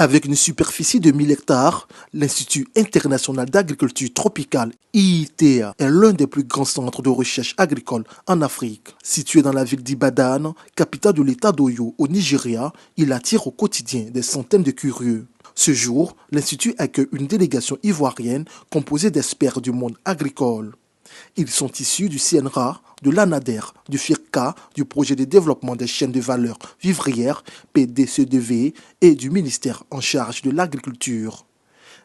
Avec une superficie de 1000 hectares, l'Institut international d'agriculture tropicale IITA est l'un des plus grands centres de recherche agricole en Afrique. Situé dans la ville d'Ibadan, capitale de l'État d'Oyo au Nigeria, il attire au quotidien des centaines de curieux. Ce jour, l'Institut accueille une délégation ivoirienne composée d'experts du monde agricole. Ils sont issus du CNRA, de l'ANADER, du FIRCA, du projet de développement des chaînes de valeur vivrières, PDCDV, et du ministère en charge de l'agriculture.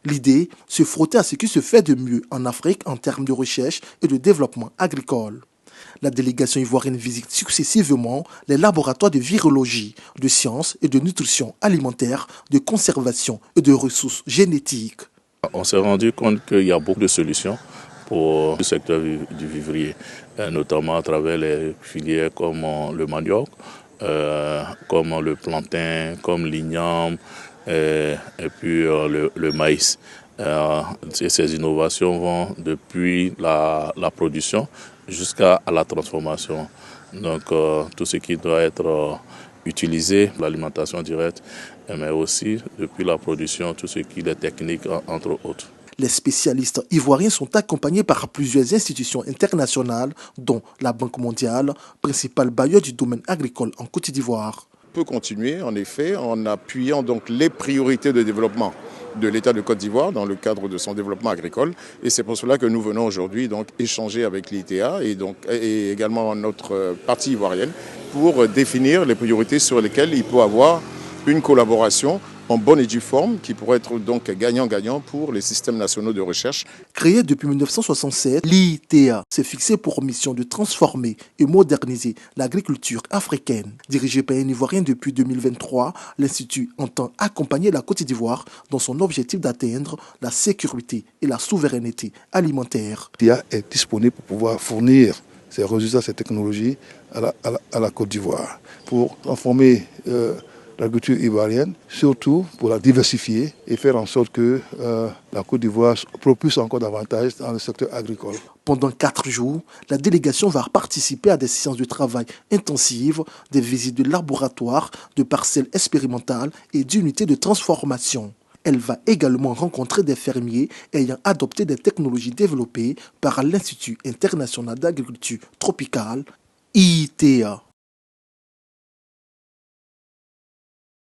L'idée, se frotter à ce qui se fait de mieux en Afrique en termes de recherche et de développement agricole. La délégation ivoirienne visite successivement les laboratoires de virologie, de sciences et de nutrition alimentaire, de conservation et de ressources génétiques. On s'est rendu compte qu'il y a beaucoup de solutions pour le secteur du vivrier, notamment à travers les filières comme le manioc, comme le plantain, comme l'igname et puis le maïs. Ces innovations vont depuis la production jusqu'à la transformation. Donc tout ce qui doit être utilisé, l'alimentation directe, mais aussi depuis la production, tout ce qui est technique entre autres. Les spécialistes ivoiriens sont accompagnés par plusieurs institutions internationales, dont la Banque mondiale, principal bailleur du domaine agricole en Côte d'Ivoire. On peut continuer, en effet, en appuyant donc les priorités de développement de l'État de Côte d'Ivoire dans le cadre de son développement agricole. Et c'est pour cela que nous venons aujourd'hui donc échanger avec l'ITA et également notre partie ivoirienne pour définir les priorités sur lesquelles il peut avoir une collaboration en bonne et due forme, qui pourrait être donc gagnant-gagnant pour les systèmes nationaux de recherche. Créé depuis 1967, l'IITA s'est fixé pour mission de transformer et moderniser l'agriculture africaine. Dirigé par un Ivoirien depuis 2023, l'Institut entend accompagner la Côte d'Ivoire dans son objectif d'atteindre la sécurité et la souveraineté alimentaire. L'IITA est disponible pour pouvoir fournir ces résultats, ces technologies à la Côte d'Ivoire pour transformer l'agriculture ivoirienne, surtout pour la diversifier et faire en sorte que la Côte d'Ivoire propulse encore davantage dans le secteur agricole. Pendant 4 jours, la délégation va participer à des séances de travail intensives, des visites de laboratoires, de parcelles expérimentales et d'unités de transformation. Elle va également rencontrer des fermiers ayant adopté des technologies développées par l'Institut international d'agriculture tropicale, IITA.